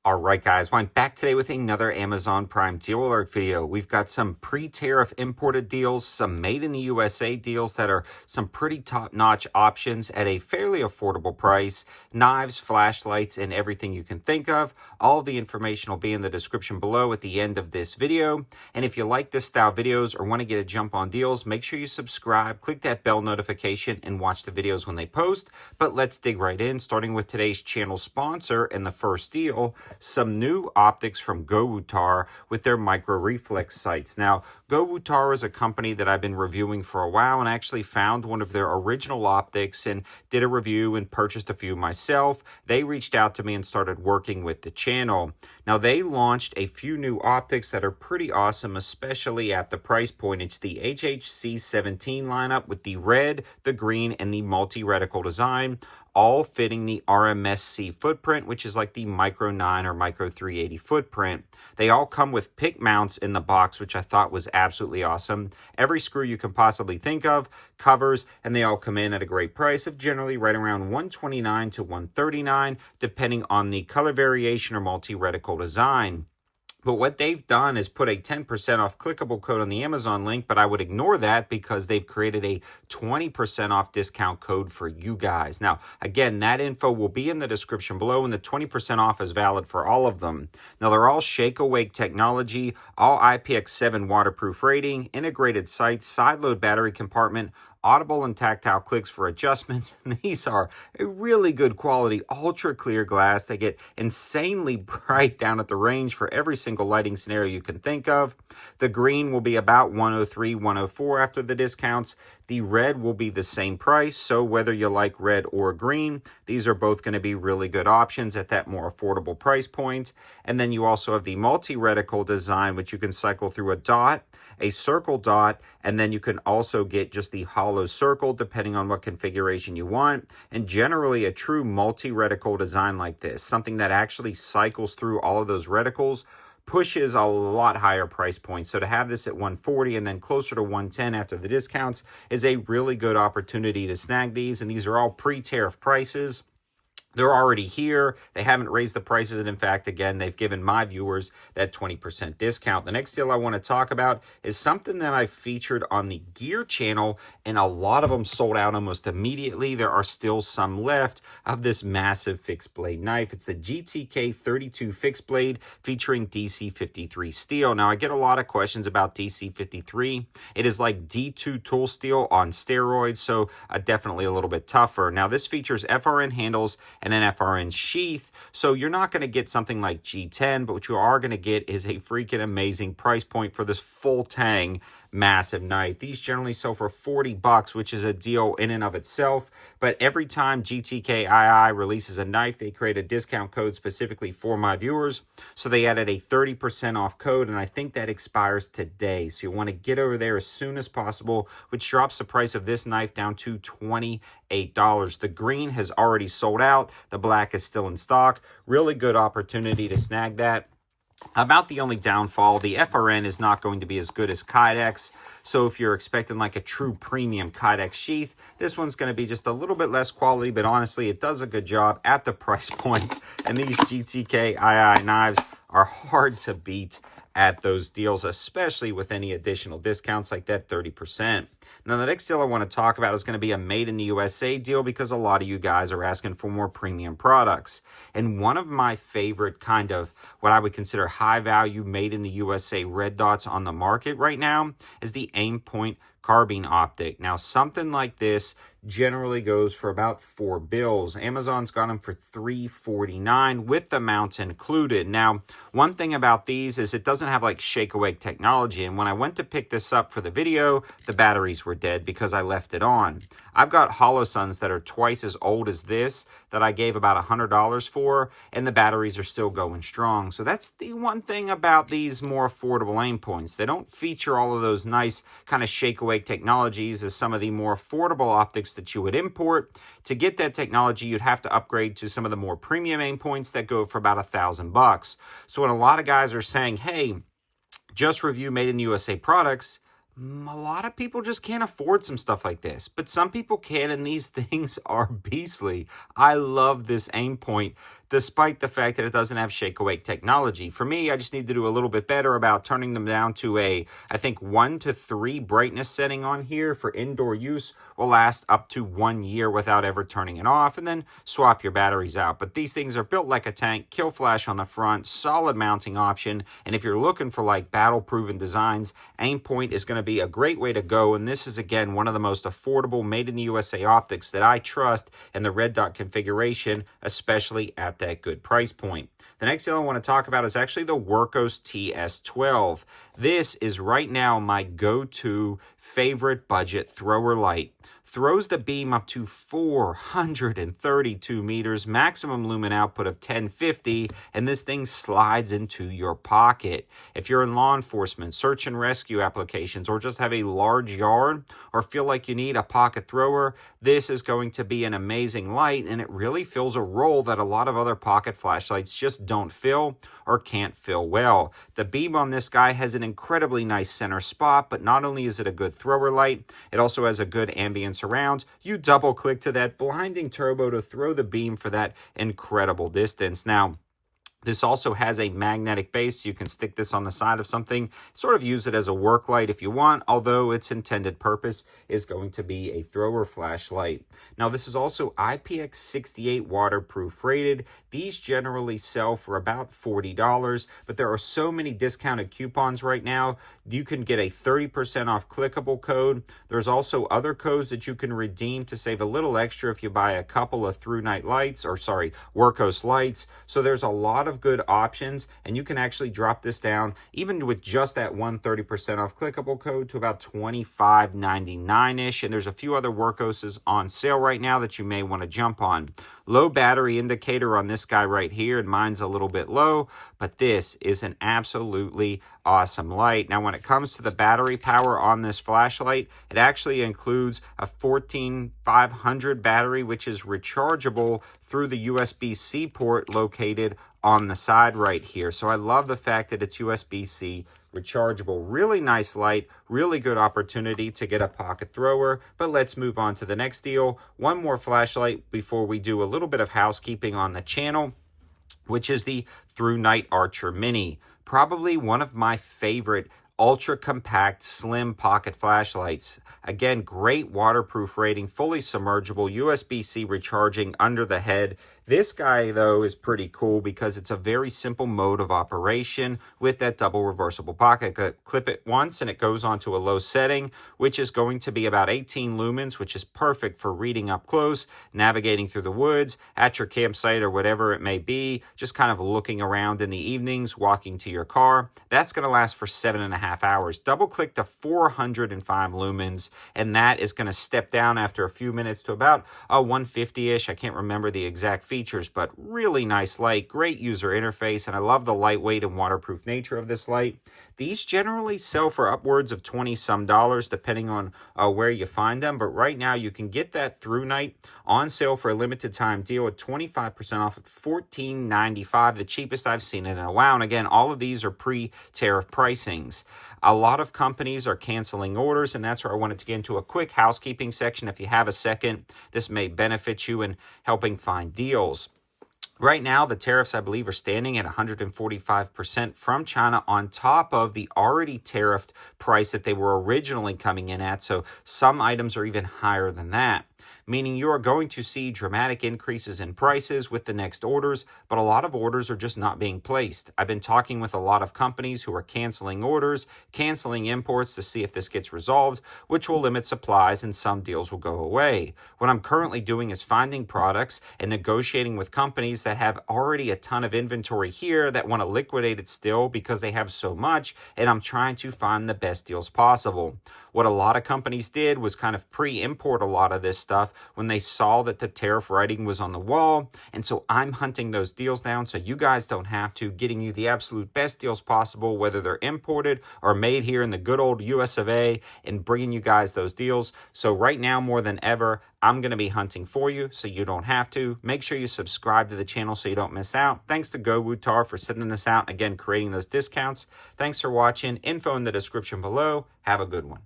All right, guys, well, I'm back today with another Amazon Prime deal alert video. We've got some pre-tariff imported deals, some made in the USA deals that are some pretty top-notch options at a fairly affordable price, knives, flashlights, and everything you can think of. All of the information will be in the description below at the end of this video. And if you like this style videos or want to get a jump on deals, make sure you subscribe, click that bell notification, and watch the videos when they post. But let's dig right in, starting with today's channel sponsor and the first deal. Some new optics from GOWUTAR with their micro reflex sights. Now, GOWUTAR is a company that I've been reviewing for a while and actually found one of their original optics and did a review and purchased a few myself. They reached out to me and started working with the channel. Now, they launched a few new optics that are pretty awesome, especially at the price point. It's the HHC 17 lineup with the red, the green, and the multi-reticle design, all fitting the RMSC footprint, which is like the Micro 9 or Micro 380 footprint. They all come with pick mounts in the box, which I thought was absolutely awesome. Every screw you can possibly think of, covers, and they all come in at a great price of generally right around $129 to $139, depending on the color variation or multi-reticle design. But what they've done is put a 10% off clickable code on the Amazon link, but I would ignore that because they've created a 20% off discount code for you guys. Now, again, that info will be in the description below, and the 20% off is valid for all of them. Now, they're all shake-awake technology, all IPX7 waterproof rating, integrated sights, side-load battery compartment, audible and tactile clicks for adjustments. These are a really good quality, ultra clear glass. They get insanely bright down at the range for every single lighting scenario you can think of. The green will be about $103, $104 after the discounts. The red will be the same price, so whether you like red or green, these are both going to be really good options at that more affordable price point. And then you also have the multi-reticle design, which you can cycle through a dot, a circle dot, and then you can also get just the hollow circle depending on what configuration you want. And generally a true multi-reticle design like this, something that actually cycles through all of those reticles, pushes a lot higher price points. So to have this at $140 and then closer to $110 after the discounts is a really good opportunity to snag these. And these are all pre-tariff prices. They're already here. They haven't raised the prices. And in fact, again, they've given my viewers that 20% discount. The next deal I want to talk about is something that I featured on the gear channel, and a lot of them sold out almost immediately. There are still some left of this massive fixed blade knife. It's the GTK 32 fixed blade featuring DC53 steel. Now, I get a lot of questions about DC53. It is like D2 tool steel on steroids, so definitely a little bit tougher. Now, this features FRN handles and an FRN sheath, so you're not going to get something like G10, but what you are going to get is a freaking amazing price point for this full tang massive knife. These generally sell for $40, which is a deal in and of itself, but every time GTKII releases a knife, they create a discount code specifically for my viewers, so they added a 30% off code, and I think that expires today, so you want to get over there as soon as possible, which drops the price of this knife down to $28. The green has already sold out. The black is still in stock. Really good opportunity to snag that. About the only downfall, the FRN is not going to be as good as Kydex. So if you're expecting like a true premium Kydex sheath, this one's going to be just a little bit less quality, but honestly, it does a good job at the price point. And these GTK II knives are hard to beat at those deals, especially with any additional discounts like that 30%. Now, the next deal I want to talk about is going to be a made in the USA deal because a lot of you guys are asking for more premium products. And one of my favorite kind of what I would consider high value made in the USA red dots on the market right now is the Aimpoint carbine optic. Now, something like this generally goes for about $4. Amazon's got them for $3.49 with the mounts included. Now, one thing about these is it doesn't have like shake awake technology, and when I went to pick this up for the video, the batteries were dead because I left it on. I've got Holosuns that are twice as old as this that I gave about $100 for, and the batteries are still going strong. So that's the one thing about these more affordable Aimpoints. They don't feature all of those nice kind of shake awake technologies as some of the more affordable optics that you would import. To get that technology, you'd have to upgrade to some of the more premium Aimpoints that go for about $1,000. So when a lot of guys are saying, hey, just review made in the USA products, a lot of people just can't afford some stuff like this, but some people can, and these things are beastly. I love this Aimpoint despite the fact that it doesn't have shake awake technology. For me, I just need to do a little bit better about turning them down to a, I think, 1 to 3 brightness setting on here for indoor use will last up to 1 year without ever turning it off, and then swap your batteries out. But these things are built like a tank, kill flash on the front, solid mounting option, and if you're looking for like battle-proven designs, Aimpoint is going to be a great way to go, and this is again one of the most affordable made in the USA optics that I trust in the red dot configuration, especially at that good price point. The next deal I want to talk about is actually the Workos TS12. This is right now my go-to favorite budget thrower light. Throws the beam up to 432 meters, maximum lumen output of 1050, and this thing slides into your pocket. If you're in law enforcement, search and rescue applications, or just have a large yard, or feel like you need a pocket thrower, this is going to be an amazing light, and it really fills a role that a lot of other pocket flashlights just don't fill or can't fill well. The beam on this guy has an incredibly nice center spot, but not only is it a good thrower light, it also has a good ambience around. You double click to that blinding turbo to throw the beam for that incredible distance. Now, this also has a magnetic base. You can stick this on the side of something, sort of use it as a work light if you want, although its intended purpose is going to be a thrower flashlight. Now, this is also IPX68 waterproof rated. These generally sell for about $40, but there are so many discounted coupons right now. You can get a 30% off clickable code. There's also other codes that you can redeem to save a little extra if you buy a couple of through night lights, or sorry, Workos lights. So there's a lot of good options, and you can actually drop this down even with just that 30% off clickable code to about $25.99-ish. And there's a few other Workoses on sale right now that you may want to jump on. Low battery indicator on this guy right here, and mine's a little bit low, but this is an absolutely awesome light. Now, when it comes to the battery power on this flashlight, it actually includes a 14500 battery, which is rechargeable through the USB-C port located on the side right here. So I love the fact that it's USB-C rechargeable. Really nice light, really good opportunity to get a pocket thrower. But let's move on to the next deal. One more flashlight before we do a little bit of housekeeping on the channel, which is the Through Night Archer Mini. Probably one of my favorite ultra compact slim pocket flashlights. Again, great waterproof rating, fully submergible, USB-C recharging under the head. This guy, though, is pretty cool because it's a very simple mode of operation with that double reversible pocket. Clip it once and it goes onto a low setting, which is going to be about 18 lumens, which is perfect for reading up close, navigating through the woods, at your campsite or whatever it may be, just kind of looking around in the evenings, walking to your car. That's going to last for 7.5 hours. Double click to 405 lumens, and that is going to step down after a few minutes to about 150-ish. I can't remember the exact features, but really nice light, great user interface, and I love the lightweight and waterproof nature of this light. These generally sell for upwards of $20-some depending on where you find them, but right now you can get that Through Night on sale for a limited time deal at 25% off at $14.95, the cheapest I've seen it in a while. And again, all of these are pre-tariff pricings. A lot of companies are canceling orders, and that's where I wanted to get into a quick housekeeping section. If you have a second, this may benefit you in helping find deals. Right now, the tariffs, I believe, are standing at 145% from China on top of the already tariffed price that they were originally coming in at. So some items are even higher than that, meaning you are going to see dramatic increases in prices with the next orders, but a lot of orders are just not being placed. I've been talking with a lot of companies who are canceling orders, canceling imports to see if this gets resolved, which will limit supplies and some deals will go away. What I'm currently doing is finding products and negotiating with companies that have already a ton of inventory here that want to liquidate it still because they have so much, and I'm trying to find the best deals possible. What a lot of companies did was kind of pre-import a lot of this stuff when they saw that the tariff writing was on the wall. And so I'm hunting those deals down so you guys don't have to, getting you the absolute best deals possible, whether they're imported or made here in the good old US of A, and bringing you guys those deals. So right now, more than ever, I'm going to be hunting for you so you don't have to. Make sure you subscribe to the channel so you don't miss out. Thanks to GOWUTAR for sending this out, again, creating those discounts. Thanks for watching. Info in the description below. Have a good one.